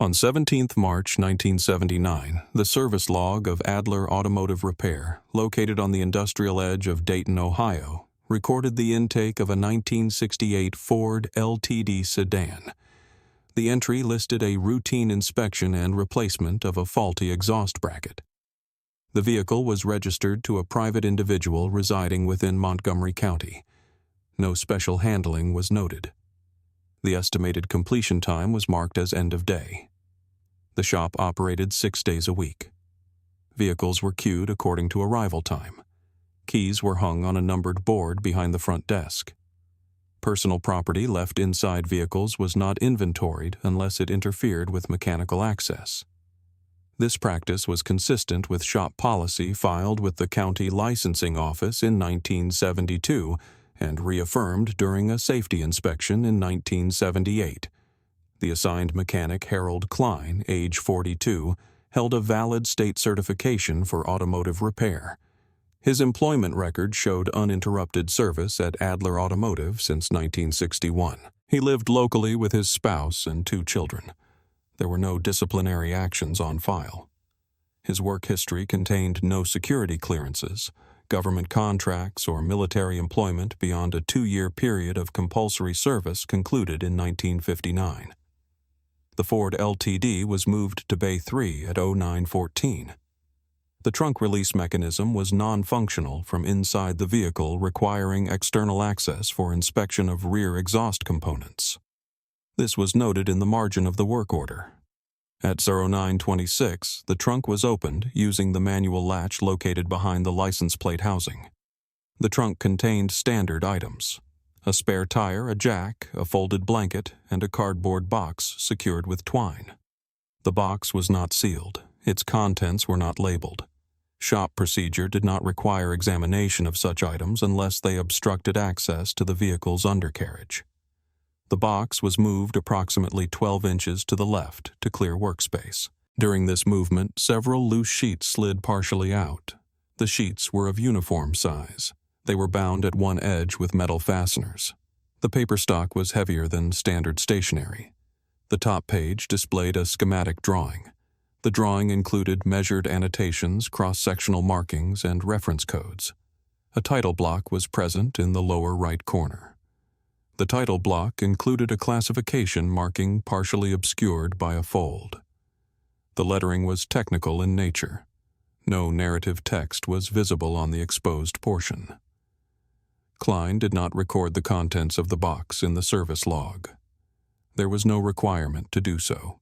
On 17 March 1979, the service log of Adler Automotive Repair, located on the industrial edge of Dayton, Ohio, recorded the intake of a 1968 Ford LTD sedan. The entry listed a routine inspection and replacement of a faulty exhaust bracket. The vehicle was registered to a private individual residing within Montgomery County. No special handling was noted. The estimated completion time was marked as end of day. The shop operated 6 days a week. Vehicles were queued according to arrival time. Keys were hung on a numbered board behind the front desk. Personal property left inside vehicles was not inventoried unless it interfered with mechanical access. This practice was consistent with shop policy filed with the county licensing office in 1972 and reaffirmed during a safety inspection in 1978. The assigned mechanic Harold Klein, age 42, held a valid state certification for automotive repair. His employment record showed uninterrupted service at Adler Automotive since 1961. He lived locally with his spouse and 2 children. There were no disciplinary actions on file. His work history contained no security clearances, government contracts, or military employment beyond a 2-year period of compulsory service concluded in 1959. The Ford LTD was moved to Bay 3 at 0914. The trunk release mechanism was non-functional from inside the vehicle, requiring external access for inspection of rear exhaust components. This was noted in the margin of the work order. At 0926, the trunk was opened using the manual latch located behind the license plate housing. The trunk contained standard items: a spare tire, a jack, a folded blanket, and a cardboard box secured with twine. The box was not sealed. Its contents were not labeled. Shop procedure did not require examination of such items unless they obstructed access to the vehicle's undercarriage. The box was moved approximately 12 inches to the left to clear workspace. During this movement, several loose sheets slid partially out. The sheets were of uniform size. They were bound at one edge with metal fasteners. The paper stock was heavier than standard stationery. The top page displayed a schematic drawing. The drawing included measured annotations, cross-sectional markings, and reference codes. A title block was present in the lower right corner. The title block included a classification marking partially obscured by a fold. The lettering was technical in nature. No narrative text was visible on the exposed portion. Klein did not record the contents of the box in the service log. There was no requirement to do so.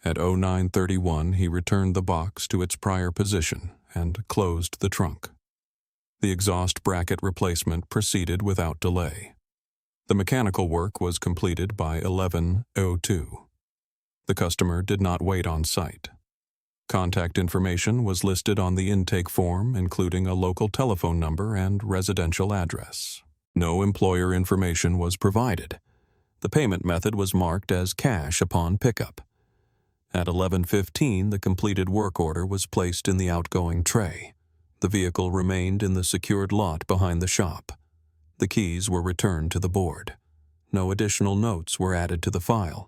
At 0931, he returned the box to its prior position and closed the trunk. The exhaust bracket replacement proceeded without delay. The mechanical work was completed by 11:02. The customer did not wait on site. Contact information was listed on the intake form, including a local telephone number and residential address. No employer information was provided. The payment method was marked as cash upon pickup. At 11:15, the completed work order was placed in the outgoing tray. The vehicle remained in the secured lot behind the shop. The keys were returned to the board. No additional notes were added to the file.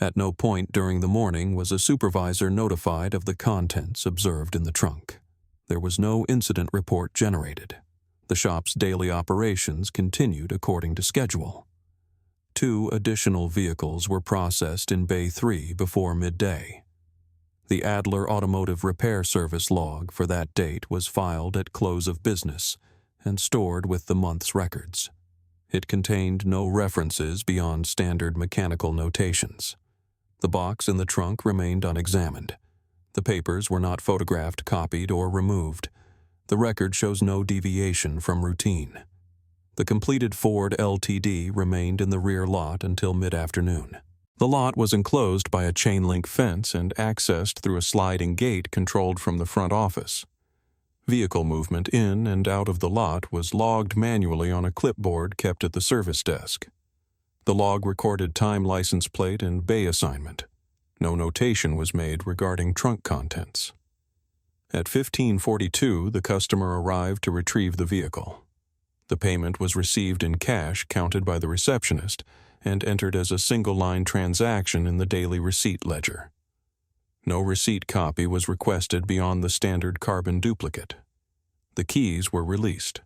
At no point during the morning was a supervisor notified of the contents observed in the trunk. There was no incident report generated. The shop's daily operations continued according to schedule. 2 additional vehicles were processed in Bay 3 before midday. The Adler Automotive Repair Service log for that date was filed at close of business and stored with the month's records. It contained no references beyond standard mechanical notations. The box in the trunk remained unexamined. The papers were not photographed, copied, or removed. The record shows no deviation from routine. The completed Ford LTD remained in the rear lot until mid-afternoon. The lot was enclosed by a chain-link fence and accessed through a sliding gate controlled from the front office. Vehicle movement in and out of the lot was logged manually on a clipboard kept at the service desk. The log recorded time, license plate, and bay assignment. No notation was made regarding trunk contents. At 15:42, the customer arrived to retrieve the vehicle. The payment was received in cash counted by the receptionist and entered as a single-line transaction in the daily receipt ledger. No receipt copy was requested beyond the standard carbon duplicate. The keys were released.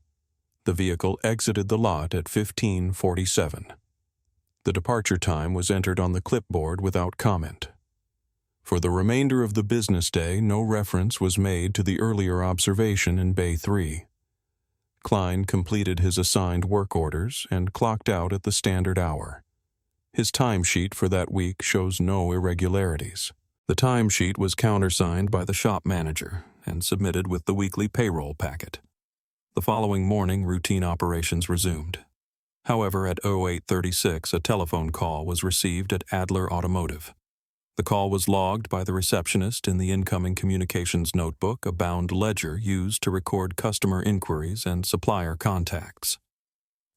The vehicle exited the lot at 15:47. The departure time was entered on the clipboard without comment. For the remainder of the business day, no reference was made to the earlier observation in Bay 3. Klein completed his assigned work orders and clocked out at the standard hour. His timesheet for that week shows no irregularities. The timesheet was countersigned by the shop manager and submitted with the weekly payroll packet. The following morning, routine operations resumed. However, at 08:36, a telephone call was received at Adler Automotive. The call was logged by the receptionist in the incoming communications notebook, a bound ledger used to record customer inquiries and supplier contacts.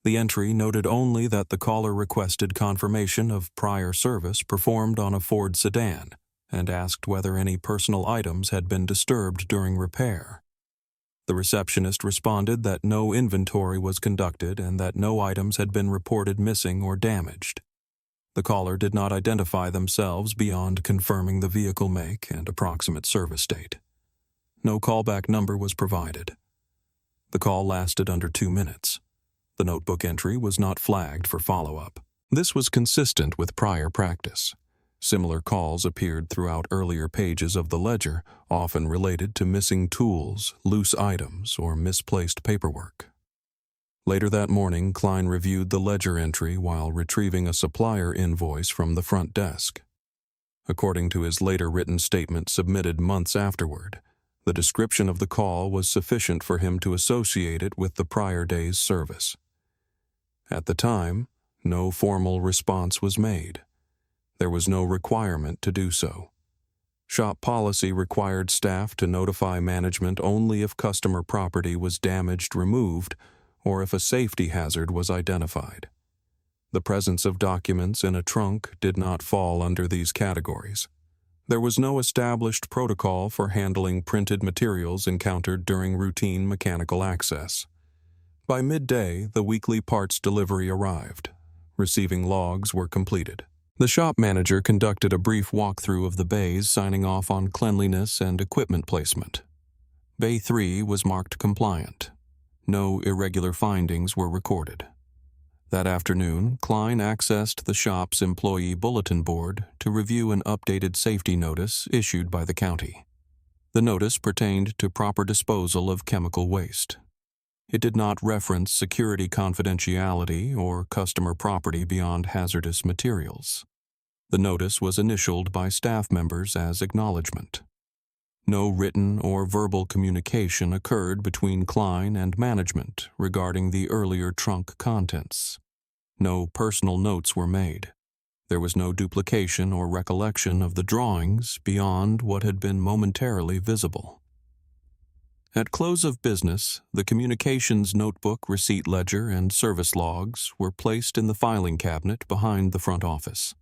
The entry noted only that the caller requested confirmation of prior service performed on a Ford sedan and asked whether any personal items had been disturbed during repair. The receptionist responded that no inventory was conducted and that no items had been reported missing or damaged. The caller did not identify themselves beyond confirming the vehicle make and approximate service date. No callback number was provided. The call lasted under 2 minutes. The notebook entry was not flagged for follow-up. This was consistent with prior practice. Similar calls appeared throughout earlier pages of the ledger, often related to missing tools, loose items, or misplaced paperwork. Later that morning, Klein reviewed the ledger entry while retrieving a supplier invoice from the front desk. According to his later written statement submitted months afterward, the description of the call was sufficient for him to associate it with the prior day's service. At the time, no formal response was made. There was no requirement to do so. Shop policy required staff to notify management only if customer property was damaged, removed, or if a safety hazard was identified. The presence of documents in a trunk did not fall under these categories. There was no established protocol for handling printed materials encountered during routine mechanical access. By midday, the weekly parts delivery arrived. Receiving logs were completed. The shop manager conducted a brief walkthrough of the bays, signing off on cleanliness and equipment placement. Bay 3 was marked compliant. No irregular findings were recorded. That afternoon, Klein accessed the shop's employee bulletin board to review an updated safety notice issued by the county. The notice pertained to proper disposal of chemical waste. It did not reference security confidentiality or customer property beyond hazardous materials. The notice was initialed by staff members as acknowledgement. No written or verbal communication occurred between Klein and management regarding the earlier trunk contents. No personal notes were made. There was no duplication or recollection of the drawings beyond what had been momentarily visible. At close of business, the communications notebook, receipt ledger, and service logs were placed in the filing cabinet behind the front office.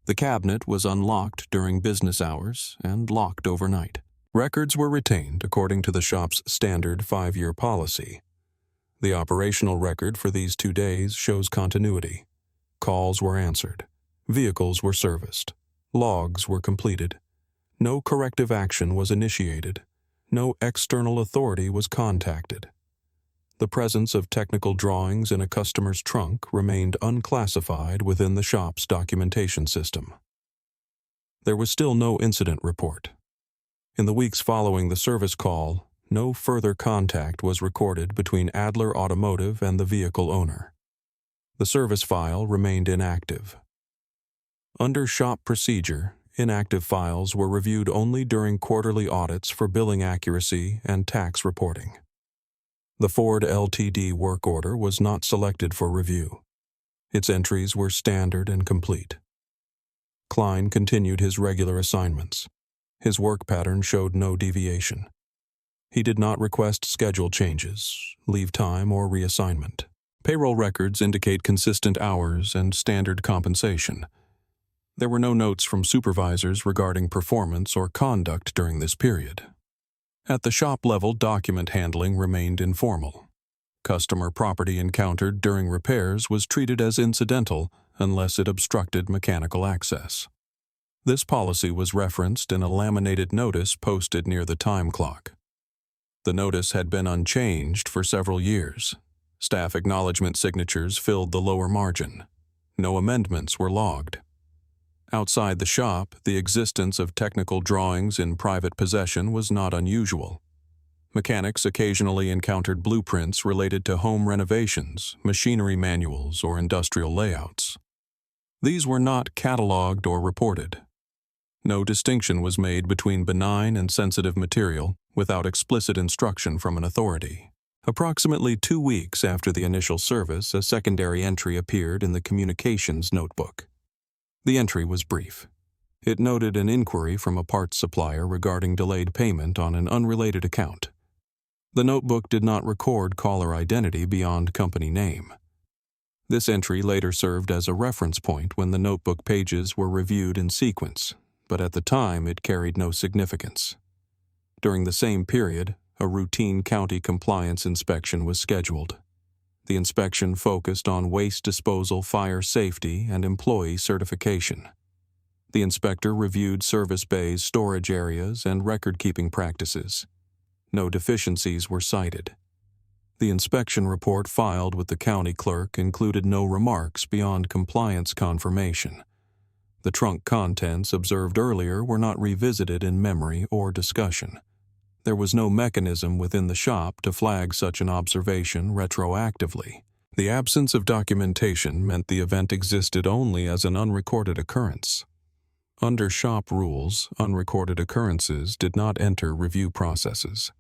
The cabinet was unlocked during business hours and locked overnight. Records were retained according to the shop's standard 5-year policy. The operational record for these 2 days shows continuity. Calls were answered. Vehicles were serviced. Logs were completed. No corrective action was initiated. No external authority was contacted. The presence of technical drawings in a customer's trunk remained unclassified within the shop's documentation system. There was still no incident report. In the weeks following the service call, no further contact was recorded between Adler Automotive and the vehicle owner. The service file remained inactive. Under shop procedure, inactive files were reviewed only during quarterly audits for billing accuracy and tax reporting. The Ford Ltd. work order was not selected for review. Its entries were standard and complete. Klein continued his regular assignments. His work pattern showed no deviation. He did not request schedule changes, leave time, or reassignment. Payroll records indicate consistent hours and standard compensation. There were no notes from supervisors regarding performance or conduct during this period. At the shop level, document handling remained informal. Customer property encountered during repairs was treated as incidental unless it obstructed mechanical access. This policy was referenced in a laminated notice posted near the time clock. The notice had been unchanged for several years. Staff acknowledgement signatures filled the lower margin. No amendments were logged. Outside the shop, the existence of technical drawings in private possession was not unusual. Mechanics occasionally encountered blueprints related to home renovations, machinery manuals, or industrial layouts. These were not cataloged or reported. No distinction was made between benign and sensitive material without explicit instruction from an authority. Approximately 2 weeks after the initial service, a secondary entry appeared in the communications notebook. The entry was brief. It noted an inquiry from a parts supplier regarding delayed payment on an unrelated account. The notebook did not record caller identity beyond company name. This entry later served as a reference point when the notebook pages were reviewed in sequence, but at the time it carried no significance. During the same period, a routine county compliance inspection was scheduled. The inspection focused on waste disposal, fire safety, and employee certification. The inspector reviewed service bays, storage areas, and record-keeping practices. No deficiencies were cited. The inspection report filed with the county clerk included no remarks beyond compliance confirmation. The trunk contents observed earlier were not revisited in memory or discussion. There was no mechanism within the shop to flag such an observation retroactively. The absence of documentation meant the event existed only as an unrecorded occurrence. Under shop rules, unrecorded occurrences did not enter review processes.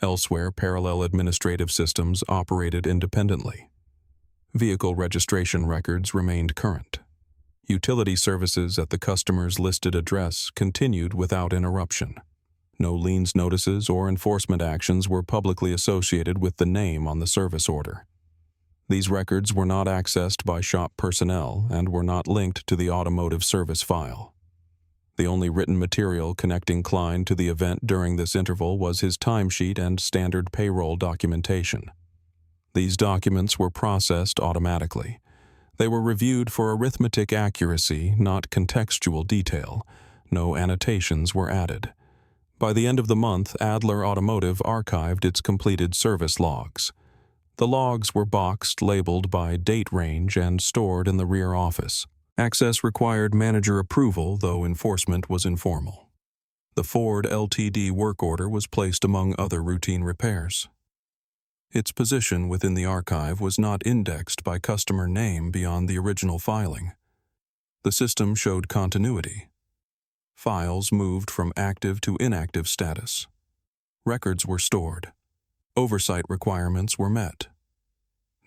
Elsewhere, parallel administrative systems operated independently. Vehicle registration records remained current. Utility services at the customer's listed address continued without interruption. No liens notices or enforcement actions were publicly associated with the name on the service order. These records were not accessed by shop personnel and were not linked to the automotive service file. The only written material connecting Klein to the event during this interval was his timesheet and standard payroll documentation. These documents were processed automatically. They were reviewed for arithmetic accuracy, not contextual detail. No annotations were added. By the end of the month, Adler Automotive archived its completed service logs. The logs were boxed, labeled by date range, and stored in the rear office. Access required manager approval, though enforcement was informal. The Ford Ltd. work order was placed among other routine repairs. Its position within the archive was not indexed by customer name beyond the original filing. The system showed continuity. Files moved from active to inactive status. Records were stored. Oversight requirements were met.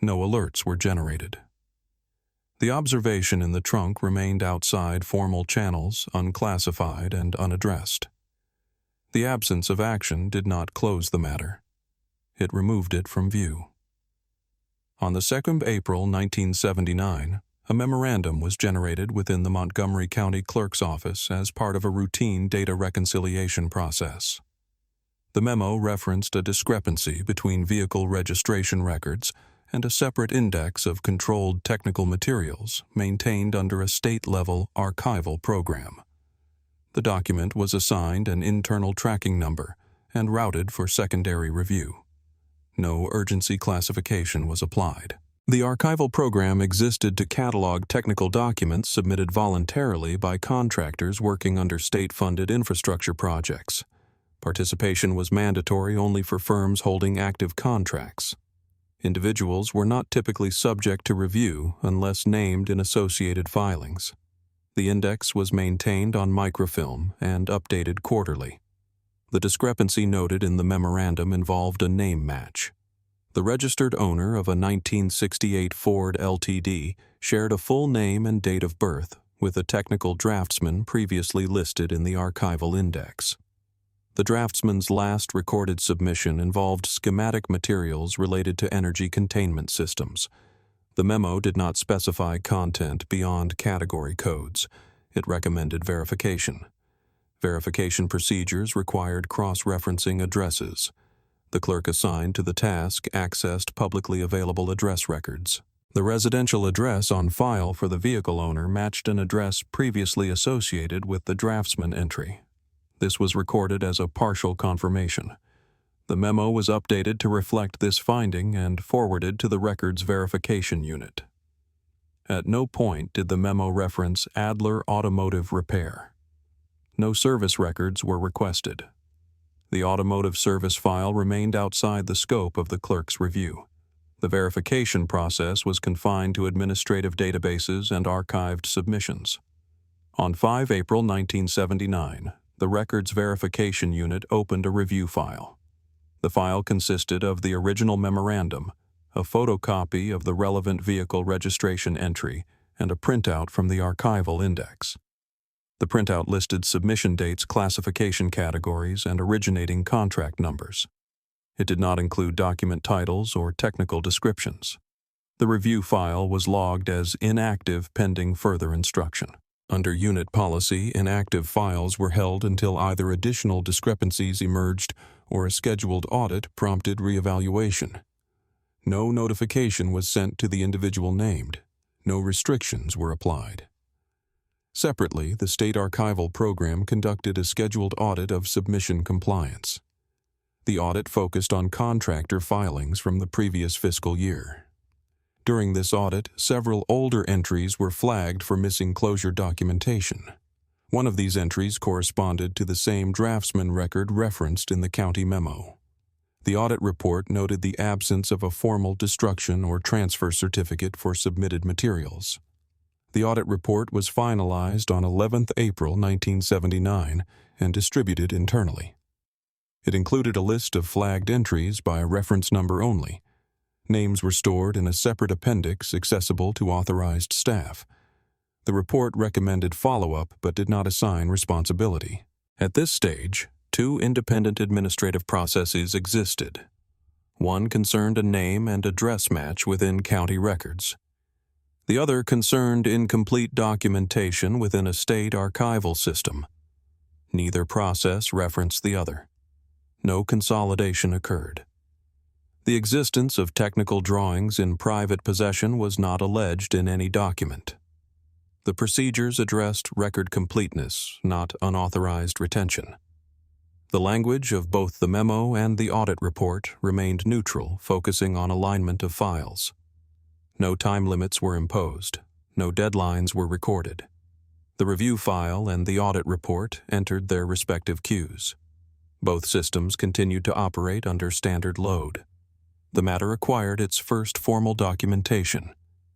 No alerts were generated. The observation in the trunk remained outside formal channels, unclassified and unaddressed. The absence of action did not close the matter. It removed it from view. On the 2nd of April 1979, a memorandum was generated within the Montgomery County Clerk's Office as part of a routine data reconciliation process. The memo referenced a discrepancy between vehicle registration records and a separate index of controlled technical materials maintained under a state-level archival program. The document was assigned an internal tracking number and routed for secondary review. No urgency classification was applied. The archival program existed to catalog technical documents submitted voluntarily by contractors working under state-funded infrastructure projects. Participation was mandatory only for firms holding active contracts. Individuals were not typically subject to review unless named in associated filings. The index was maintained on microfilm and updated quarterly. The discrepancy noted in the memorandum involved a name match. The registered owner of a 1968 Ford Ltd. Shared a full name and date of birth with a technical draftsman previously listed in the archival index. The draftsman's last recorded submission involved schematic materials related to energy containment systems. The memo did not specify content beyond category codes. It recommended verification. Verification procedures required cross-referencing addresses. The clerk assigned to the task accessed publicly available address records. The residential address on file for the vehicle owner matched an address previously associated with the draftsman entry. This was recorded as a partial confirmation. The memo was updated to reflect this finding and forwarded to the records verification unit. At no point did the memo reference Adler Automotive Repair. No service records were requested. The automotive service file remained outside the scope of the clerk's review. The verification process was confined to administrative databases and archived submissions. On 5 April 1979, the records verification unit opened a review file. The file consisted of the original memorandum, a photocopy of the relevant vehicle registration entry, and a printout from the archival index. The printout listed submission dates, classification categories, and originating contract numbers. It did not include document titles or technical descriptions. The review file was logged as inactive pending further instruction. Under unit policy, inactive files were held until either additional discrepancies emerged or a scheduled audit prompted reevaluation. No notification was sent to the individual named. No restrictions were applied. Separately, the State Archival Program conducted a scheduled audit of submission compliance. The audit focused on contractor filings from the previous fiscal year. During this audit, several older entries were flagged for missing closure documentation. One of these entries corresponded to the same draftsman record referenced in the county memo. The audit report noted the absence of a formal destruction or transfer certificate for submitted materials. The audit report was finalized on 11 April 1979 and distributed internally. It included a list of flagged entries by reference number only. Names were stored in a separate appendix accessible to authorized staff. The report recommended follow-up but did not assign responsibility. At this stage, two independent administrative processes existed. One concerned a name and address match within county records. The other concerned incomplete documentation within a state archival system. Neither process referenced the other. No consolidation occurred. The existence of technical drawings in private possession was not alleged in any document. The procedures addressed record completeness, not unauthorized retention. The language of both the memo and the audit report remained neutral, focusing on alignment of files. No time limits were imposed. No deadlines were recorded. The review file and the audit report entered their respective queues. Both systems continued to operate under standard load. The matter acquired its first formal documentation.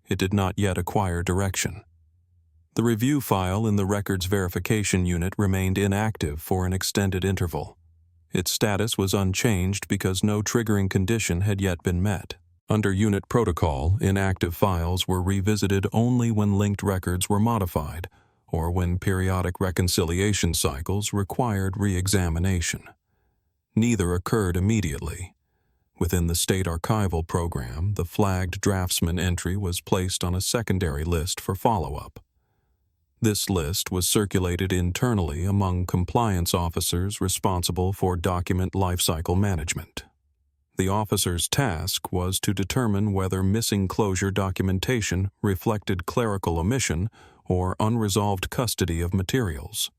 It did not yet acquire direction. The review file in the records verification unit remained inactive for an extended interval. Its status was unchanged because no triggering condition had yet been met. Under unit protocol, inactive files were revisited only when linked records were modified or when periodic reconciliation cycles required re-examination. Neither occurred immediately. Within the State Archival Program, the flagged draftsman entry was placed on a secondary list for follow-up. This list was circulated internally among compliance officers responsible for document lifecycle management. The officer's task was to determine whether missing closure documentation reflected clerical omission or unresolved custody of materials.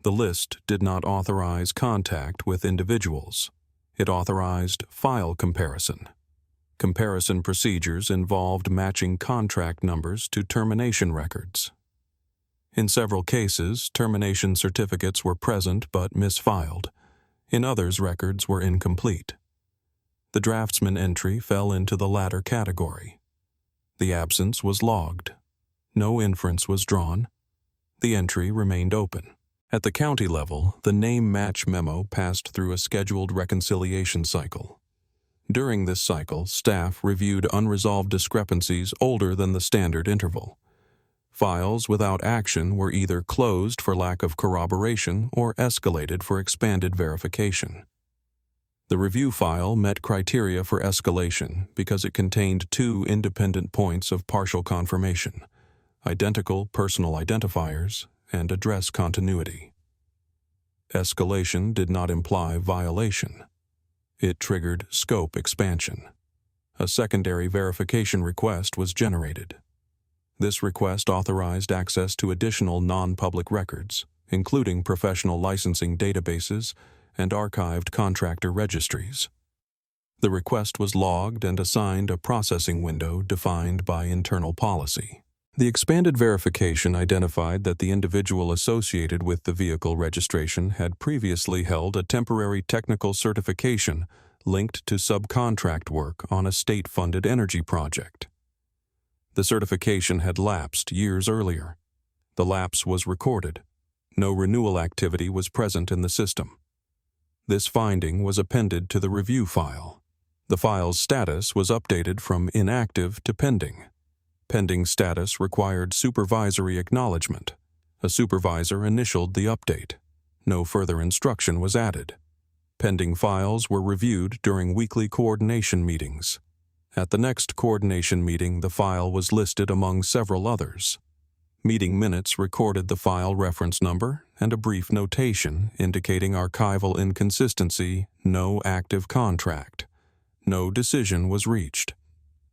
The list did not authorize contact with individuals. It authorized file comparison. Comparison procedures involved matching contract numbers to termination records. In several cases, termination certificates were present but misfiled. In others, records were incomplete. The draftsman entry fell into the latter category. The absence was logged. No inference was drawn. The entry remained open. At the county level, the name match memo passed through a scheduled reconciliation cycle. During this cycle, staff reviewed unresolved discrepancies older than the standard interval. Files without action were either closed for lack of corroboration or escalated for expanded verification. The review file met criteria for escalation because it contained two independent points of partial confirmation: identical personal identifiers and address continuity. Escalation did not imply violation. It triggered scope expansion. A secondary verification request was generated. This request authorized access to additional non-public records, including professional licensing databases and archived contractor registries. The request was logged and assigned a processing window defined by internal policy. The expanded verification identified that the individual associated with the vehicle registration had previously held a temporary technical certification linked to subcontract work on a state-funded energy project. The certification had lapsed years earlier. The lapse was recorded. No renewal activity was present in the system. This finding was appended to the review file. The file's status was updated from inactive to pending. Pending status required supervisory acknowledgement. A supervisor initialed the update. No further instruction was added. Pending files were reviewed during weekly coordination meetings. At the next coordination meeting, the file was listed among several others. Meeting minutes recorded the file reference number and a brief notation indicating archival inconsistency, no active contract. No decision was reached.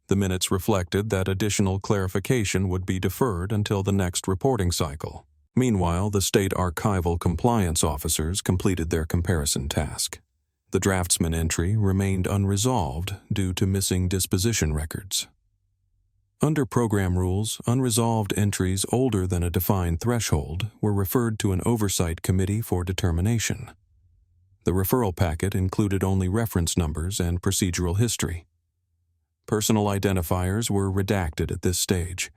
The minutes reflected that additional clarification would be deferred until the next reporting cycle. Meanwhile, the state archival compliance officers completed their comparison task. The draftsman entry remained unresolved due to missing disposition records. Under program rules, unresolved entries older than a defined threshold were referred to an oversight committee for determination. The referral packet included only reference numbers and procedural history. Personal identifiers were redacted at this stage.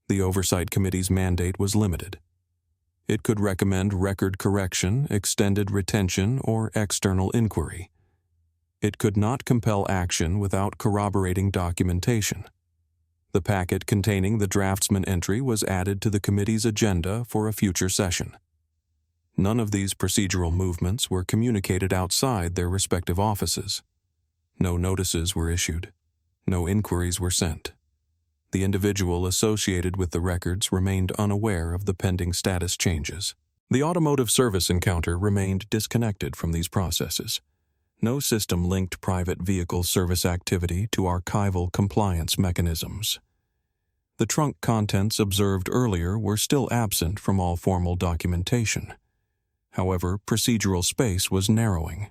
The Oversight Committee's mandate was limited. It could recommend record correction, extended retention, or external inquiry. It could not compel action without corroborating documentation. The packet containing the draftsman entry was added to the committee's agenda for a future session. None of these procedural movements were communicated outside their respective offices. No notices were issued. No inquiries were sent. The individual associated with the records remained unaware of the pending status changes. The automotive service encounter remained disconnected from these processes. No system linked private vehicle service activity to archival compliance mechanisms. The trunk contents observed earlier were still absent from all formal documentation. However, procedural space was narrowing.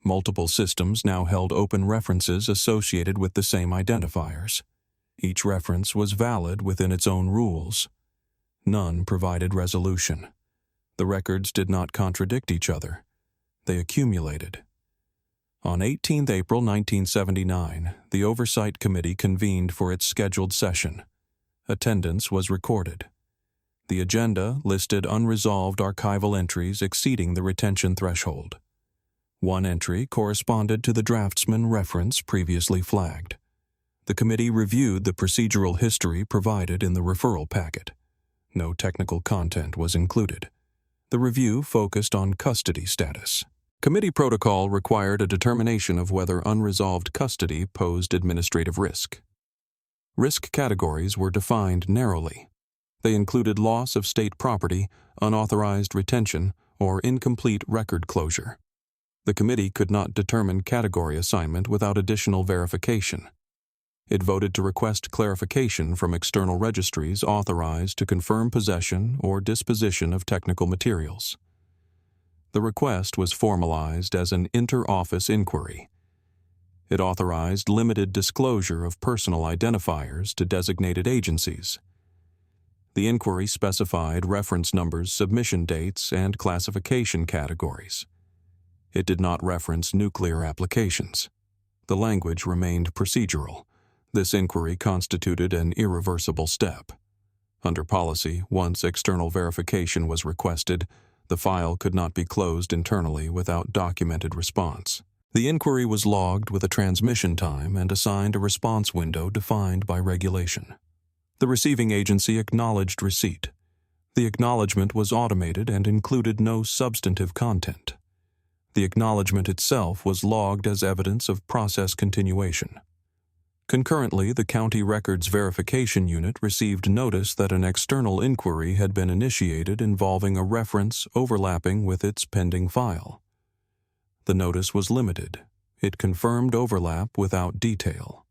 Multiple systems now held open references associated with the same identifiers. Each reference was valid within its own rules. None provided resolution. The records did not contradict each other. They accumulated. On 18 April 1979, the Oversight Committee convened for its scheduled session. Attendance was recorded. The agenda listed unresolved archival entries exceeding the retention threshold. One entry corresponded to the draftsman reference previously flagged. The committee reviewed the procedural history provided in the referral packet. No technical content was included. The review focused on custody status. Committee protocol required a determination of whether unresolved custody posed administrative risk. Risk categories were defined narrowly. They included loss of state property, unauthorized retention, or incomplete record closure. The committee could not determine category assignment without additional verification. It voted to request clarification from external registries authorized to confirm possession or disposition of technical materials. The request was formalized as an inter-office inquiry. It authorized limited disclosure of personal identifiers to designated agencies. The inquiry specified reference numbers, submission dates, and classification categories. It did not reference nuclear applications. The language remained procedural. This inquiry constituted an irreversible step. Under policy, once external verification was requested, the file could not be closed internally without documented response. The inquiry was logged with a transmission time and assigned a response window defined by regulation. The receiving agency acknowledged receipt. The acknowledgement was automated and included no substantive content. The acknowledgement itself was logged as evidence of process continuation. Concurrently, the County Records Verification Unit received notice that an external inquiry had been initiated involving a reference overlapping with its pending file. The notice was limited. It confirmed overlap without detail.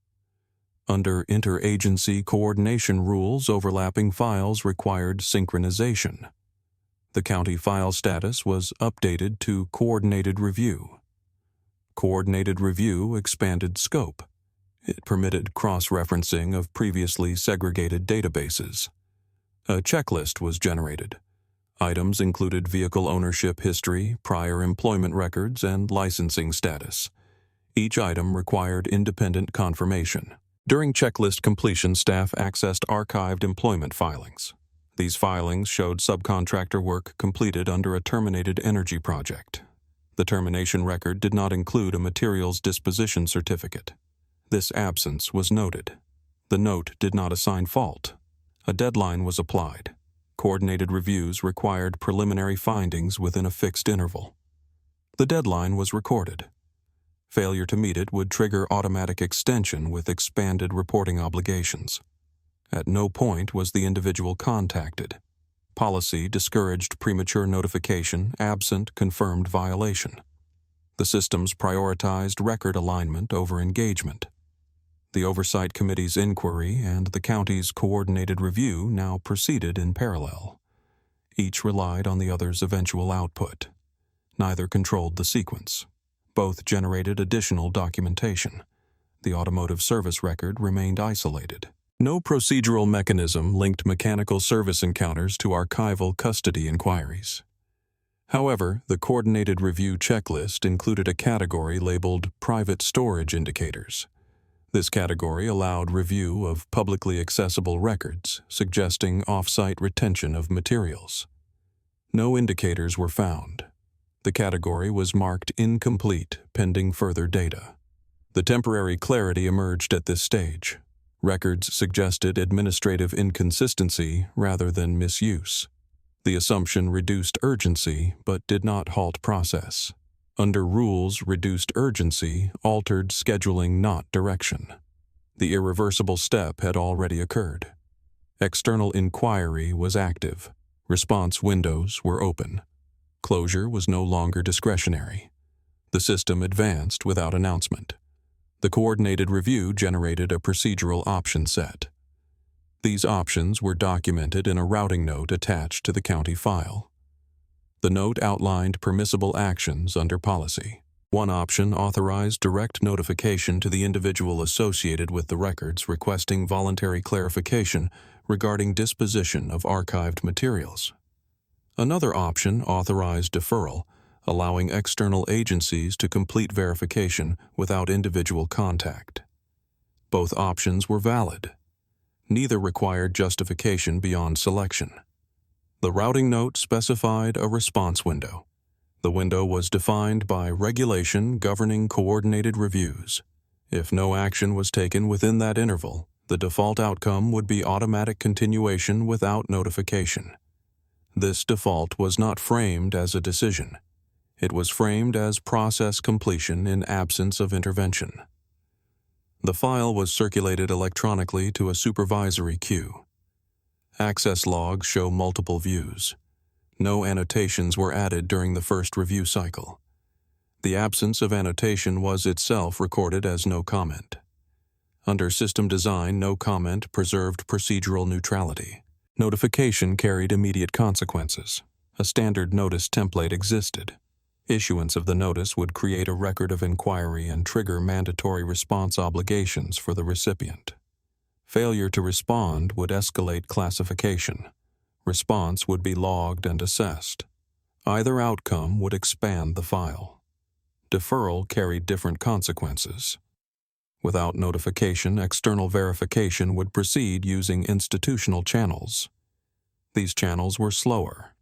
Under interagency coordination rules, overlapping files required synchronization. The county file status was updated to coordinated review. Coordinated review expanded scope. It permitted cross-referencing of previously segregated databases. A checklist was generated. Items included vehicle ownership history, prior employment records, and licensing status. Each item required independent confirmation. During checklist completion, staff accessed archived employment filings. These filings showed subcontractor work completed under a terminated energy project. The termination record did not include a materials disposition certificate. This absence was noted. The note did not assign fault. A deadline was applied. Coordinated reviews required preliminary findings within a fixed interval. The deadline was recorded. Failure to meet it would trigger automatic extension with expanded reporting obligations. At no point was the individual contacted. Policy discouraged premature notification absent confirmed violation. The systems prioritized record alignment over engagement. The Oversight Committee's inquiry and the county's coordinated review now proceeded in parallel. Each relied on the other's eventual output. Neither controlled the sequence. Both generated additional documentation. The automotive service record remained isolated. No procedural mechanism linked mechanical service encounters to archival custody inquiries. However, the coordinated review checklist included a category labeled Private Storage Indicators. This category allowed review of publicly accessible records, suggesting off-site retention of materials. No indicators were found. The category was marked incomplete pending further data. The temporary clarity emerged at this stage. Records suggested administrative inconsistency rather than misuse. The assumption reduced urgency but did not halt process. Under rules, reduced urgency altered scheduling, not direction. The irreversible step had already occurred. External inquiry was active. Response windows were open. Closure was no longer discretionary. The system advanced without announcement. The coordinated review generated a procedural option set. These options were documented in a routing note attached to the county file. The note outlined permissible actions under policy. One option authorized direct notification to the individual associated with the records requesting voluntary clarification regarding disposition of archived materials. Another option authorized deferral, allowing external agencies to complete verification without individual contact. Both options were valid. Neither required justification beyond selection. The routing note specified a response window. The window was defined by regulation governing coordinated reviews. If no action was taken within that interval, the default outcome would be automatic continuation without notification. This default was not framed as a decision. It was framed as process completion in absence of intervention. The file was circulated electronically to a supervisory queue. Access logs show multiple views. No annotations were added during the first review cycle. The absence of annotation was itself recorded as no comment. Under system design, no comment preserved procedural neutrality. Notification carried immediate consequences. A standard notice template existed. Issuance of the notice would create a record of inquiry and trigger mandatory response obligations for the recipient. Failure to respond would escalate classification. Response would be logged and assessed. Either outcome would expand the file. Deferral carried different consequences. Without notification, external verification would proceed using institutional channels. These channels were slower.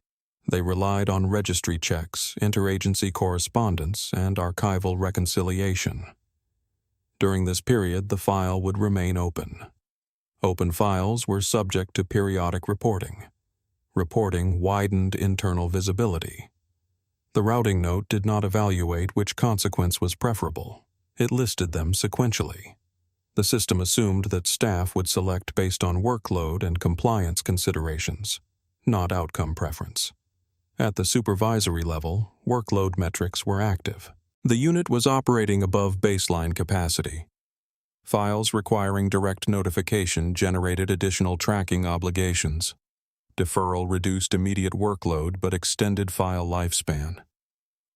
They relied on registry checks, interagency correspondence, and archival reconciliation. During this period, the file would remain open. Open files were subject to periodic reporting. Reporting widened internal visibility. The routing note did not evaluate which consequence was preferable. It listed them sequentially. The system assumed that staff would select based on workload and compliance considerations, not outcome preference. At the supervisory level, workload metrics were active. The unit was operating above baseline capacity. Files requiring direct notification generated additional tracking obligations. Deferral reduced immediate workload but extended file lifespan.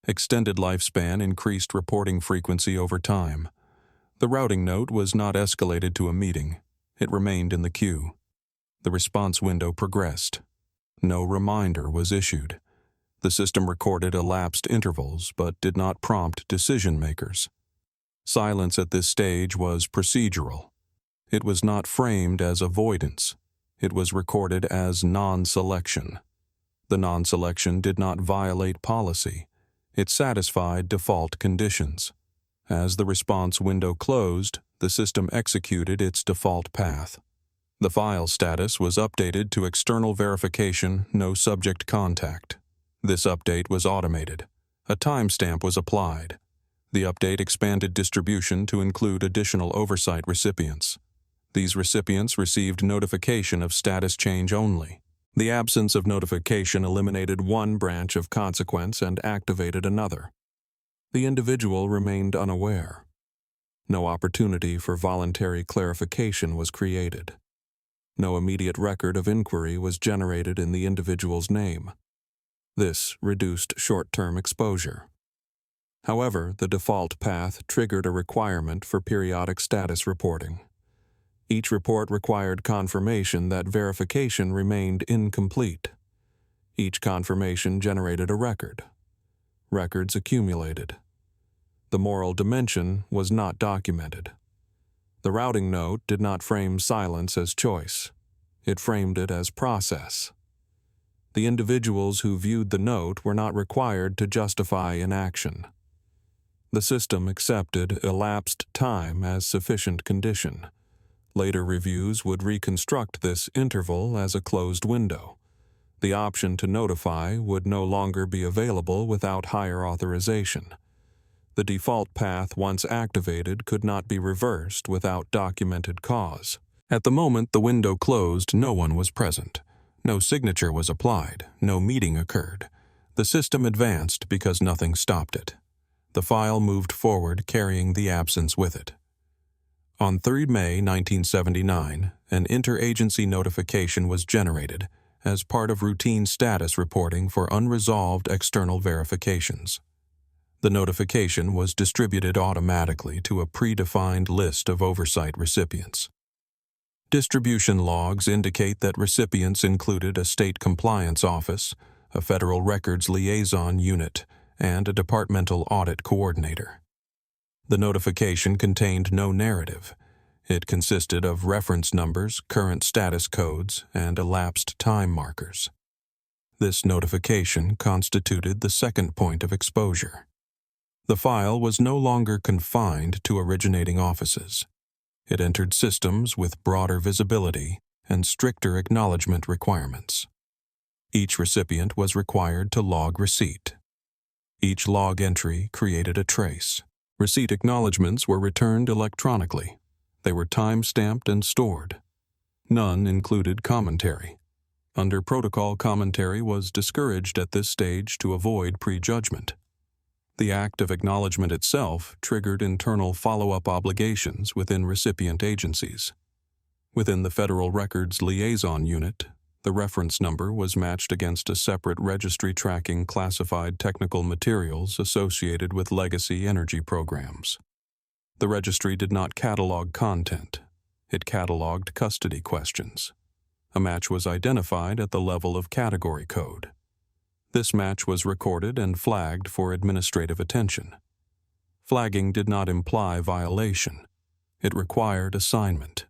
Extended lifespan increased reporting frequency over time. The routing note was not escalated to a meeting. It remained in the queue. The response window progressed. No reminder was issued. The system recorded elapsed intervals but did not prompt decision makers. Silence at this stage was procedural. It was not framed as avoidance. It was recorded as non-selection. The non-selection did not violate policy. It satisfied default conditions. As the response window closed, the system executed its default path. The file status was updated to external verification, no subject contact. This update was automated. A timestamp was applied. The update expanded distribution to include additional oversight recipients. These recipients received notification of status change only. The absence of notification eliminated one branch of consequence and activated another. The individual remained unaware. No opportunity for voluntary clarification was created. No immediate record of inquiry was generated in the individual's name. This reduced short-term exposure. However, the default path triggered a requirement for periodic status reporting. Each report required confirmation that verification remained incomplete. Each confirmation generated a record. Records accumulated. The moral dimension was not documented. The routing note did not frame silence as choice. It framed it as process. The individuals who viewed the note were not required to justify inaction. The system accepted elapsed time as sufficient condition. Later reviews would reconstruct this interval as a closed window. The option to notify would no longer be available without higher authorization. The default path, once activated, could not be reversed without documented cause. At the moment the window closed, no one was present. No signature was applied. No meeting occurred. The system advanced because nothing stopped it. The file moved forward, carrying the absence with it. On 3 May 1979, an interagency notification was generated as part of routine status reporting for unresolved external verifications. The notification was distributed automatically to a predefined list of oversight recipients. Distribution logs indicate that recipients included a state compliance office, a federal records liaison unit, and a departmental audit coordinator. The notification contained no narrative. It consisted of reference numbers, current status codes, and elapsed time markers. This notification constituted the second point of exposure. The file was no longer confined to originating offices. It entered systems with broader visibility and stricter acknowledgement requirements. Each recipient was required to log receipt. Each log entry created a trace. Receipt acknowledgments were returned electronically. They were time-stamped and stored. None included commentary. Under protocol, commentary was discouraged at this stage to avoid prejudgment. The act of acknowledgement itself triggered internal follow-up obligations within recipient agencies. Within the Federal Records Liaison Unit, the reference number was matched against a separate registry tracking classified technical materials associated with legacy energy programs. The registry did not catalog content. It cataloged custody questions. A match was identified at the level of category code. This match was recorded and flagged for administrative attention. Flagging did not imply violation. It required assignment.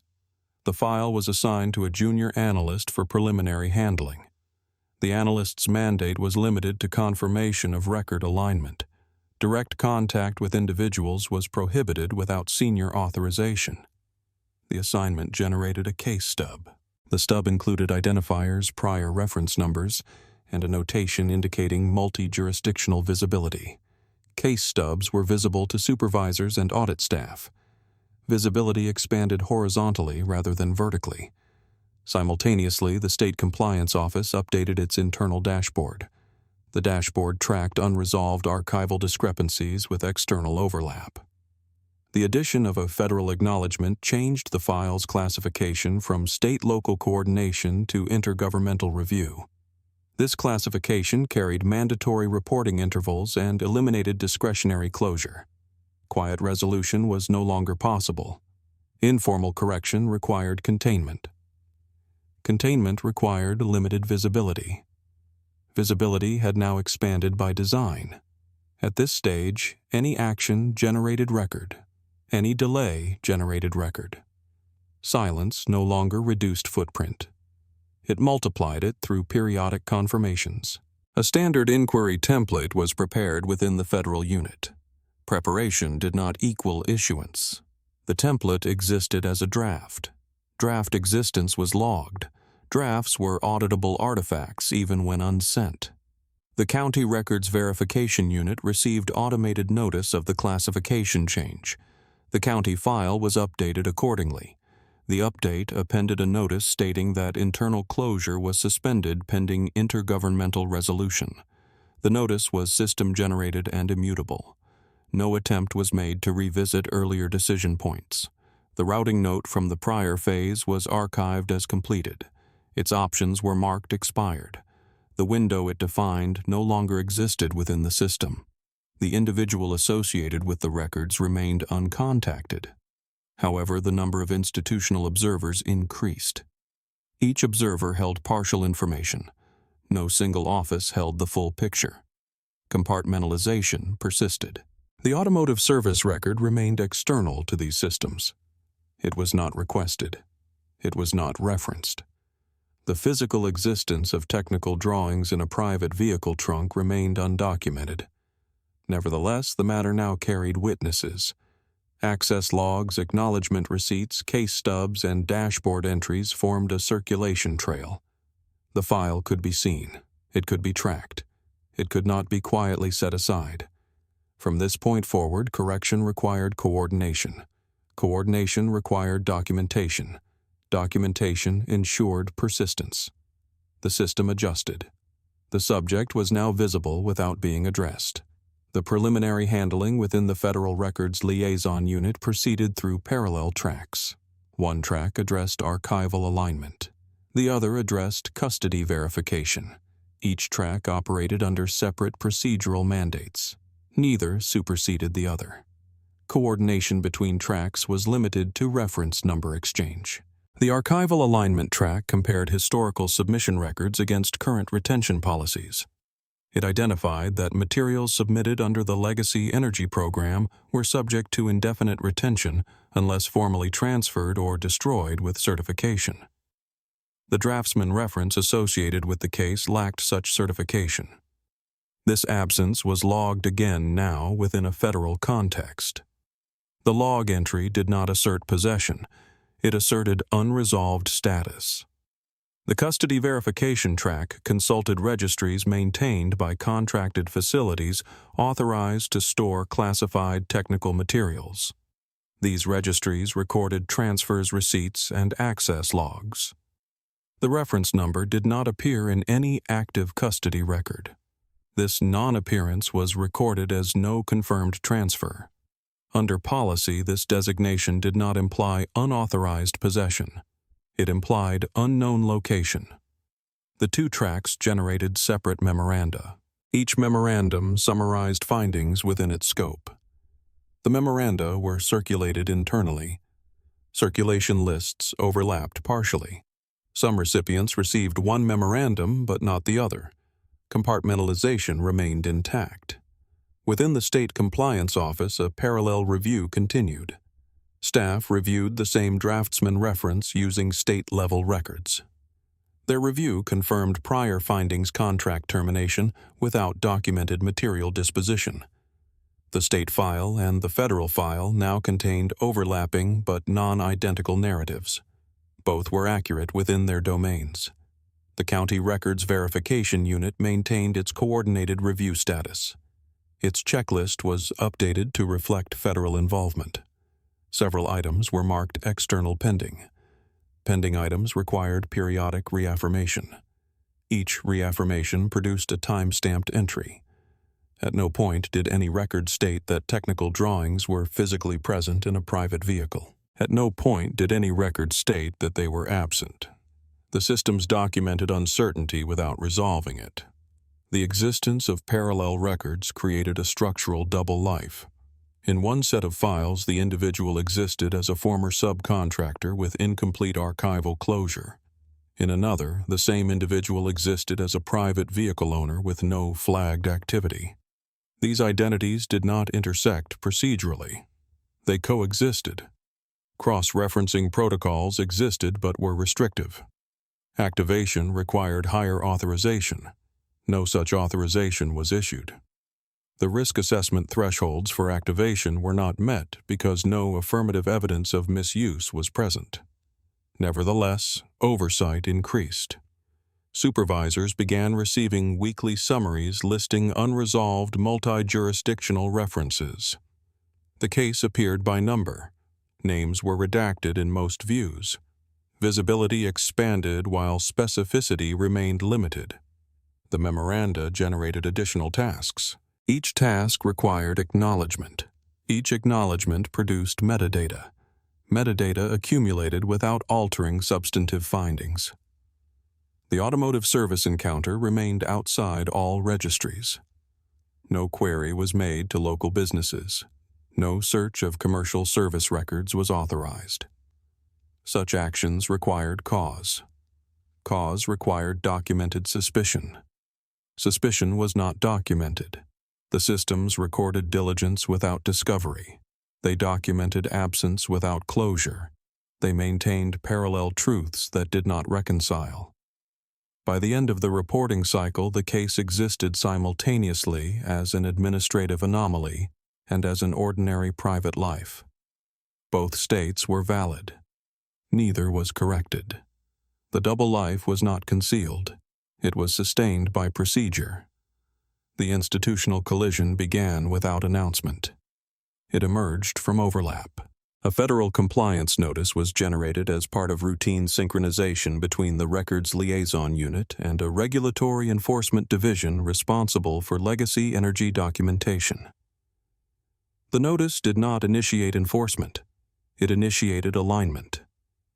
The file was assigned to a junior analyst for preliminary handling. The analyst's mandate was limited to confirmation of record alignment. Direct contact with individuals was prohibited without senior authorization. The assignment generated a case stub. The stub included identifiers, prior reference numbers, and a notation indicating multi-jurisdictional visibility. Case stubs were visible to supervisors and audit staff. Visibility expanded horizontally rather than vertically. Simultaneously, the State Compliance Office updated its internal dashboard. The dashboard tracked unresolved archival discrepancies with external overlap. The addition of a federal acknowledgement changed the file's classification from state-local coordination to intergovernmental review. This classification carried mandatory reporting intervals and eliminated discretionary closure. Quiet resolution was no longer possible. Informal correction required containment. Containment required limited visibility. Visibility had now expanded by design. At this stage, any action generated record. Any delay generated record. Silence no longer reduced footprint. It multiplied it through periodic confirmations. A standard inquiry template was prepared within the federal unit. Preparation did not equal issuance. The template existed as a draft. Draft existence was logged. Drafts were auditable artifacts even when unsent. The County Records Verification Unit received automated notice of the classification change. The county file was updated accordingly. The update appended a notice stating that internal closure was suspended pending intergovernmental resolution. The notice was system-generated and immutable. No attempt was made to revisit earlier decision points. The routing note from the prior phase was archived as completed. Its options were marked expired. The window it defined no longer existed within the system. The individual associated with the records remained uncontacted. However, the number of institutional observers increased. Each observer held partial information. No single office held the full picture. Compartmentalization persisted. The automotive service record remained external to these systems. It was not requested. It was not referenced. The physical existence of technical drawings in a private vehicle trunk remained undocumented. Nevertheless, the matter now carried witnesses. Access logs, acknowledgement receipts, case stubs, and dashboard entries formed a circulation trail. The file could be seen. It could be tracked. It could not be quietly set aside. From this point forward, correction required coordination. Coordination required documentation. Documentation ensured persistence. The system adjusted. The subject was now visible without being addressed. The preliminary handling within the Federal Records Liaison Unit proceeded through parallel tracks. One track addressed archival alignment. The other addressed custody verification. Each track operated under separate procedural mandates. Neither superseded the other. Coordination between tracks was limited to reference number exchange. The archival alignment track compared historical submission records against current retention policies. It identified that materials submitted under the Legacy Energy Program were subject to indefinite retention unless formally transferred or destroyed with certification. The draftsman reference associated with the case lacked such certification. This absence was logged again now within a federal context. The log entry did not assert possession. It asserted unresolved status. The custody verification track consulted registries maintained by contracted facilities authorized to store classified technical materials. These registries recorded transfers, receipts, and access logs. The reference number did not appear in any active custody record. This non-appearance was recorded as no confirmed transfer. Under policy, this designation did not imply unauthorized possession. It implied unknown location. The two tracks generated separate memoranda. Each memorandum summarized findings within its scope. The memoranda were circulated internally. Circulation lists overlapped partially. Some recipients received one memorandum but not the other. Compartmentalization remained intact. Within the State Compliance Office, a parallel review continued. Staff reviewed the same draftsman reference using state-level records. Their review confirmed prior findings contract termination without documented material disposition. The state file and the federal file now contained overlapping but non-identical narratives. Both were accurate within their domains. The County Records Verification Unit maintained its coordinated review status. Its checklist was updated to reflect federal involvement. Several items were marked external pending. Pending items required periodic reaffirmation. Each reaffirmation produced a time-stamped entry. At no point did any record state that technical drawings were physically present in a private vehicle. At no point did any record state that they were absent. The systems documented uncertainty without resolving it. The existence of parallel records created a structural double life. In one set of files, the individual existed as a former subcontractor with incomplete archival closure. In another, the same individual existed as a private vehicle owner with no flagged activity. These identities did not intersect procedurally. They coexisted. Cross-referencing protocols existed but were restrictive. Activation required higher authorization. No such authorization was issued. The risk assessment thresholds for activation were not met because no affirmative evidence of misuse was present. Nevertheless, oversight increased. Supervisors began receiving weekly summaries listing unresolved multi-jurisdictional references. The case appeared by number. Names were redacted in most views. Visibility expanded while specificity remained limited. The memoranda generated additional tasks. Each task required acknowledgement. Each acknowledgement produced metadata. Metadata accumulated without altering substantive findings. The automotive service encounter remained outside all registries. No query was made to local businesses. No search of commercial service records was authorized. Such actions required cause. Cause required documented suspicion. Suspicion was not documented. The systems recorded diligence without discovery. They documented absence without closure. They maintained parallel truths that did not reconcile. By the end of the reporting cycle, the case existed simultaneously as an administrative anomaly and as an ordinary private life. Both states were valid. Neither was corrected. The double life was not concealed. It was sustained by procedure. The institutional collision began without announcement. It emerged from overlap. A federal compliance notice was generated as part of routine synchronization between the Records Liaison Unit and a regulatory enforcement division responsible for legacy energy documentation. The notice did not initiate enforcement. It initiated alignment.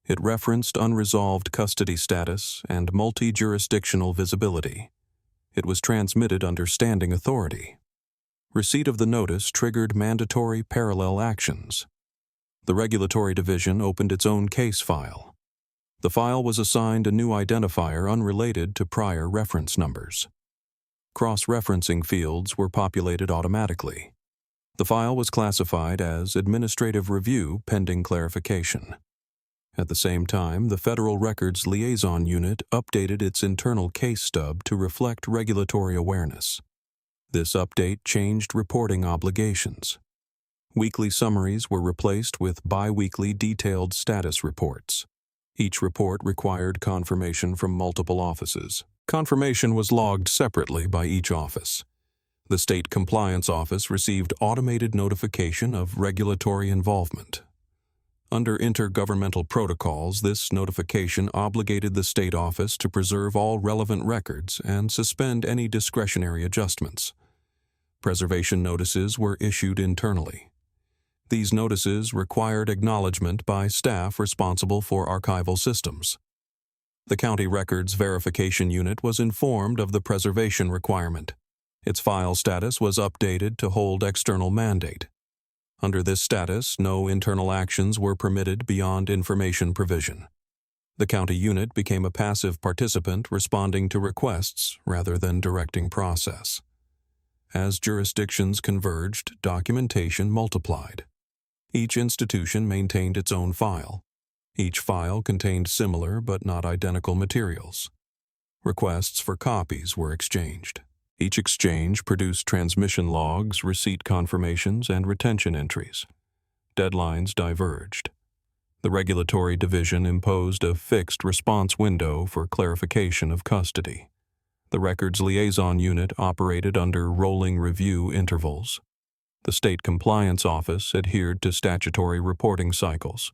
It referenced unresolved custody status and multi-jurisdictional visibility. It was transmitted under standing authority. Receipt of the notice triggered mandatory parallel actions. The regulatory division opened its own case file. The file was assigned a new identifier unrelated to prior reference numbers. Cross-referencing fields were populated automatically. The file was classified as Administrative Review pending clarification. At the same time, the Federal Records Liaison Unit updated its internal case stub to reflect regulatory awareness. This update changed reporting obligations. Weekly summaries were replaced with bi-weekly detailed status reports. Each report required confirmation from multiple offices. Confirmation was logged separately by each office. The State Compliance Office received automated notification of regulatory involvement. Under intergovernmental protocols, this notification obligated the state office to preserve all relevant records and suspend any discretionary adjustments. Preservation notices were issued internally. These notices required acknowledgement by staff responsible for archival systems. The County Records Verification Unit was informed of the preservation requirement. Its file status was updated to hold external mandate. Under this status, no internal actions were permitted beyond information provision. The county unit became a passive participant responding to requests rather than directing process. As jurisdictions converged, documentation multiplied. Each institution maintained its own file. Each file contained similar but not identical materials. Requests for copies were exchanged. Each exchange produced transmission logs, receipt confirmations, and retention entries. Deadlines diverged. The regulatory division imposed a fixed response window for clarification of custody. The Records Liaison Unit operated under rolling review intervals. The State Compliance Office adhered to statutory reporting cycles.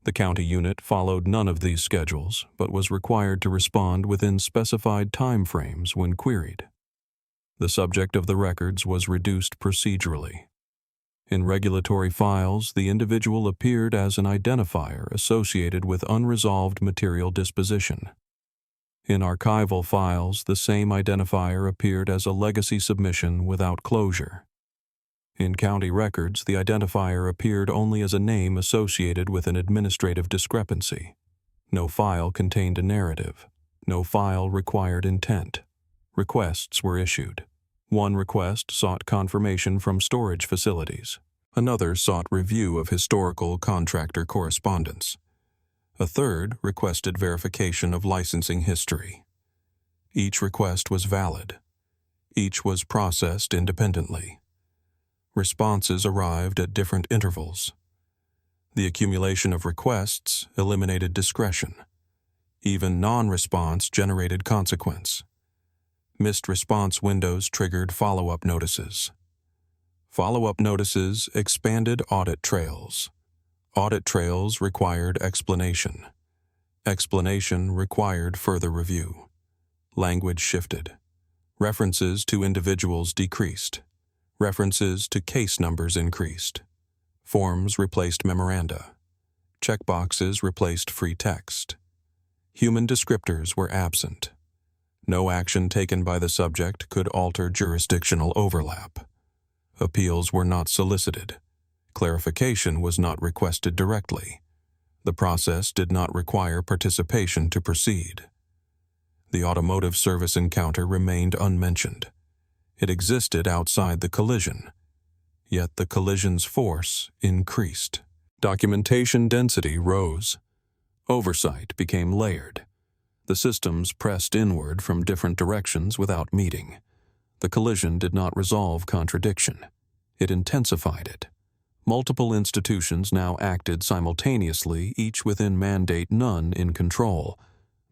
The county unit followed none of these schedules, but was required to respond within specified timeframes when queried. The subject of the records was reduced procedurally. In regulatory files, the individual appeared as an identifier associated with unresolved material disposition. In archival files, the same identifier appeared as a legacy submission without closure. In county records, the identifier appeared only as a name associated with an administrative discrepancy. No file contained a narrative. No file required intent. Requests were issued. One request sought confirmation from storage facilities. Another sought review of historical contractor correspondence. A third requested verification of licensing history. Each request was valid. Each was processed independently. Responses arrived at different intervals. The accumulation of requests eliminated discretion. Even non-response generated consequence. Missed response windows triggered follow-up notices. Follow-up notices expanded audit trails. Audit trails required explanation. Explanation required further review. Language shifted. References to individuals decreased. References to case numbers increased. Forms replaced memoranda. Checkboxes replaced free text. Human descriptors were absent. No action taken by the subject could alter jurisdictional overlap. Appeals were not solicited. Clarification was not requested directly. The process did not require participation to proceed. The automotive service encounter remained unmentioned. It existed outside the collision. Yet the collision's force increased. Documentation density rose. Oversight became layered. The systems pressed inward from different directions without meeting. The collision did not resolve contradiction. It intensified it. Multiple institutions now acted simultaneously, each within mandate, none in control.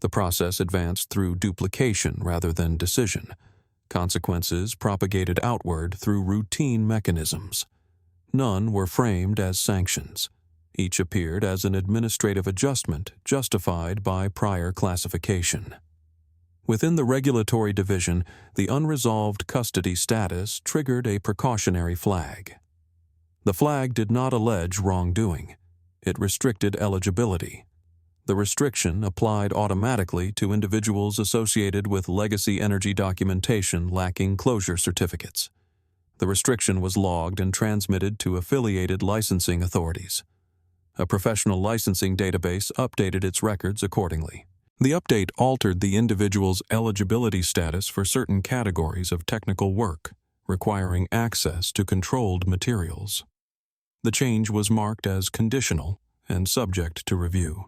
The process advanced through duplication rather than decision. Consequences propagated outward through routine mechanisms. None were framed as sanctions. Each appeared as an administrative adjustment justified by prior classification. Within the regulatory division, the unresolved custody status triggered a precautionary flag. The flag did not allege wrongdoing. It restricted eligibility. The restriction applied automatically to individuals associated with legacy energy documentation lacking closure certificates. The restriction was logged and transmitted to affiliated licensing authorities. A professional licensing database updated its records accordingly. The update altered the individual's eligibility status for certain categories of technical work, requiring access to controlled materials. The change was marked as conditional and subject to review.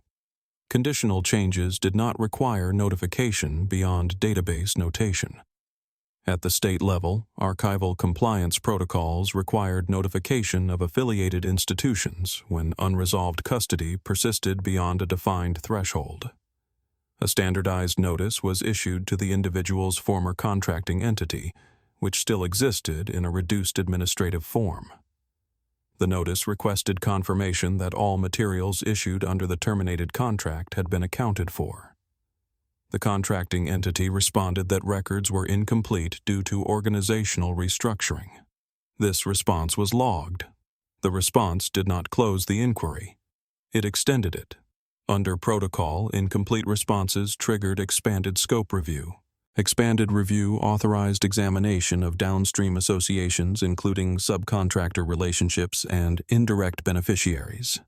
Conditional changes did not require notification beyond database notation. At the state level, archival compliance protocols required notification of affiliated institutions when unresolved custody persisted beyond a defined threshold. A standardized notice was issued to the individual's former contracting entity, which still existed in a reduced administrative form. The notice requested confirmation that all materials issued under the terminated contract had been accounted for. The contracting entity responded that records were incomplete due to organizational restructuring. This response was logged. The response did not close the inquiry. It extended it. Under protocol, incomplete responses triggered expanded scope review. Expanded review authorized examination of downstream associations, including subcontractor relationships and indirect beneficiaries.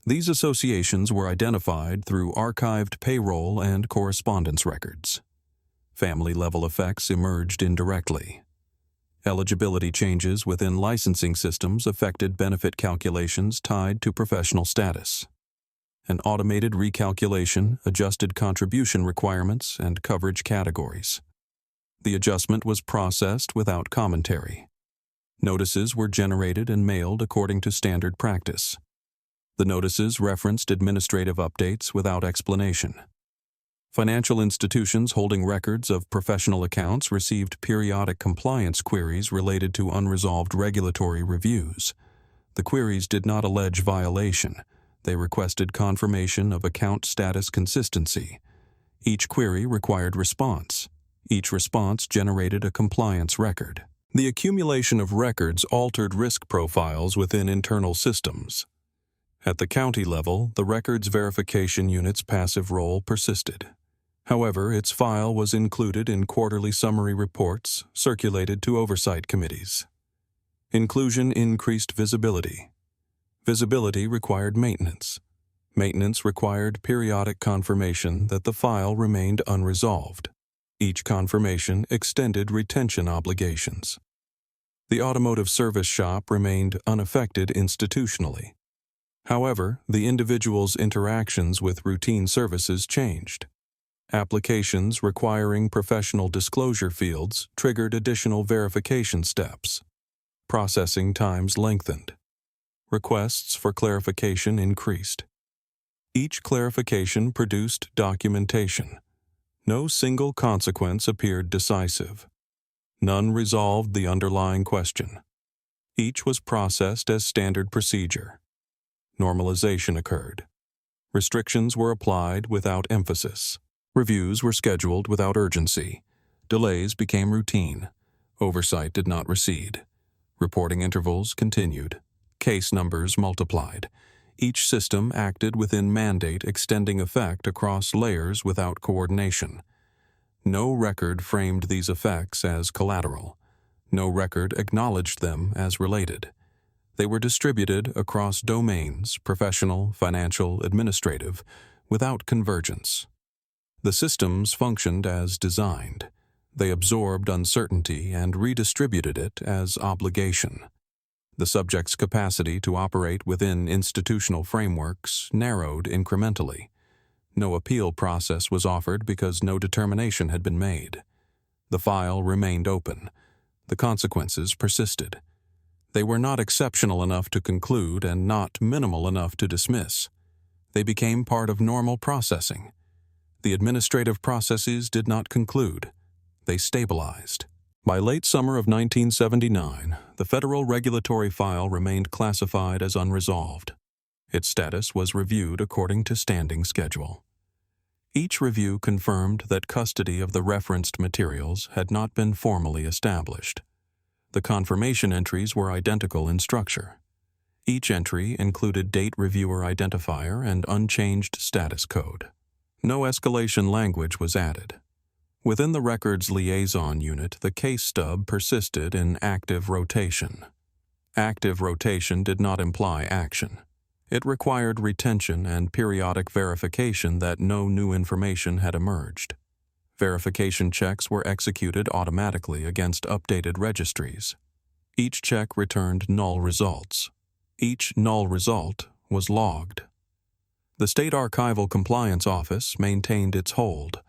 These associations were identified through archived payroll and correspondence records. Family-level effects emerged indirectly. Eligibility changes within licensing systems affected benefit calculations tied to professional status. An automated recalculation adjusted contribution requirements and coverage categories. The adjustment was processed without commentary. Notices were generated and mailed according to standard practice. The notices referenced administrative updates without explanation. Financial institutions holding records of professional accounts received periodic compliance queries related to unresolved regulatory reviews. The queries did not allege violation. They requested confirmation of account status consistency. Each query required response. Each response generated a compliance record. The accumulation of records altered risk profiles within internal systems. At the county level, the records verification unit's passive role persisted. However, its file was included in quarterly summary reports circulated to oversight committees. Inclusion increased visibility. Visibility required maintenance. Maintenance required periodic confirmation that the file remained unresolved. Each confirmation extended retention obligations. The automotive service shop remained unaffected institutionally. However, the individual's interactions with routine services changed. Applications requiring professional disclosure fields triggered additional verification steps. Processing times lengthened. Requests for clarification increased. Each clarification produced documentation. No single consequence appeared decisive. None resolved the underlying question. Each was processed as standard procedure. Normalization occurred. Restrictions were applied without emphasis. Reviews were scheduled without urgency. Delays became routine. Oversight did not recede. Reporting intervals continued. Case numbers multiplied. Each system acted within mandate extending effect across layers without coordination. No record framed these effects as collateral. No record acknowledged them as related. They were distributed across domains, professional, financial, administrative, without convergence. The systems functioned as designed. They absorbed uncertainty and redistributed it as obligation. The subject's capacity to operate within institutional frameworks narrowed incrementally. No appeal process was offered because no determination had been made. The file remained open. The consequences persisted. They were not exceptional enough to conclude and not minimal enough to dismiss. They became part of normal processing. The administrative processes did not conclude. They stabilized. By late summer of 1979, the federal regulatory file remained classified as unresolved. Its status was reviewed according to standing schedule. Each review confirmed that custody of the referenced materials had not been formally established. The confirmation entries were identical in structure. Each entry included date reviewer identifier and unchanged status code. No escalation language was added. Within the records liaison unit, the case stub persisted in active rotation. Active rotation did not imply action. It required retention and periodic verification that no new information had emerged. Verification checks were executed automatically against updated registries. Each check returned null results. Each null result was logged. The State Archival Compliance Office maintained its hold.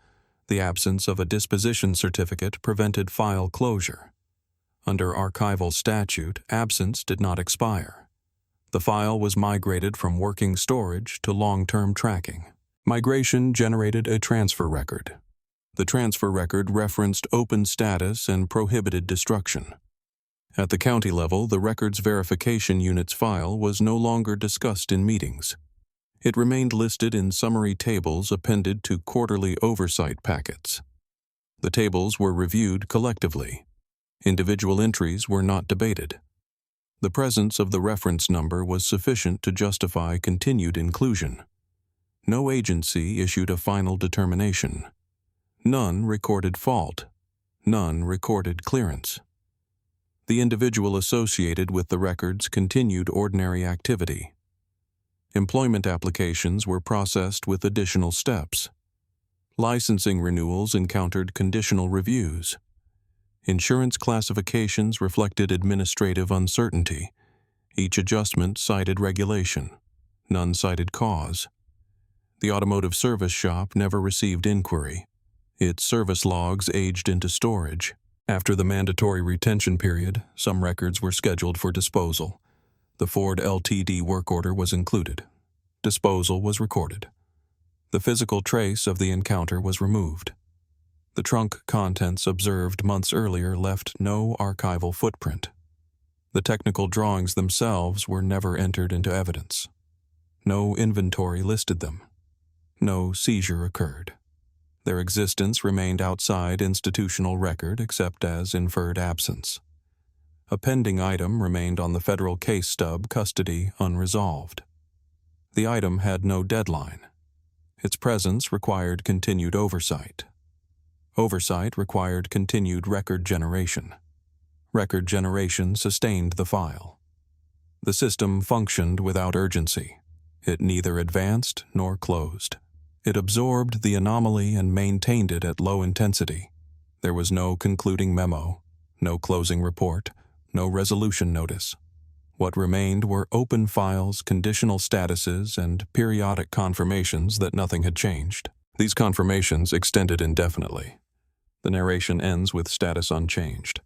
The absence of a disposition certificate prevented file closure. Under archival statute, absence did not expire. The file was migrated from working storage to long-term tracking. Migration generated a transfer record. The transfer record referenced open status and prohibited destruction. At the county level, the records verification unit's file was no longer discussed in meetings. It remained listed in summary tables appended to quarterly oversight packets. The tables were reviewed collectively. Individual entries were not debated. The presence of the reference number was sufficient to justify continued inclusion. No agency issued a final determination. None recorded fault. None recorded clearance. The individual associated with the records continued ordinary activity. Employment applications were processed with additional steps. Licensing renewals encountered conditional reviews. Insurance classifications reflected administrative uncertainty. Each adjustment cited regulation. None cited cause. The automotive service shop never received inquiry. Its service logs aged into storage. After the mandatory retention period, some records were scheduled for disposal. The Ford Ltd. work order was included. Disposal was recorded. The physical trace of the encounter was removed. The trunk contents observed months earlier left no archival footprint. The technical drawings themselves were never entered into evidence. No inventory listed them. No seizure occurred. Their existence remained outside institutional record except as inferred absence. A pending item remained on the federal case stub custody unresolved. The item had no deadline. Its presence required continued oversight. Oversight required continued record generation. Record generation sustained the file. The system functioned without urgency. It neither advanced nor closed. It absorbed the anomaly and maintained it at low intensity. There was no concluding memo, no closing report, no resolution notice. What remained were open files, conditional statuses, and periodic confirmations that nothing had changed. These confirmations extended indefinitely. The narration ends with status unchanged.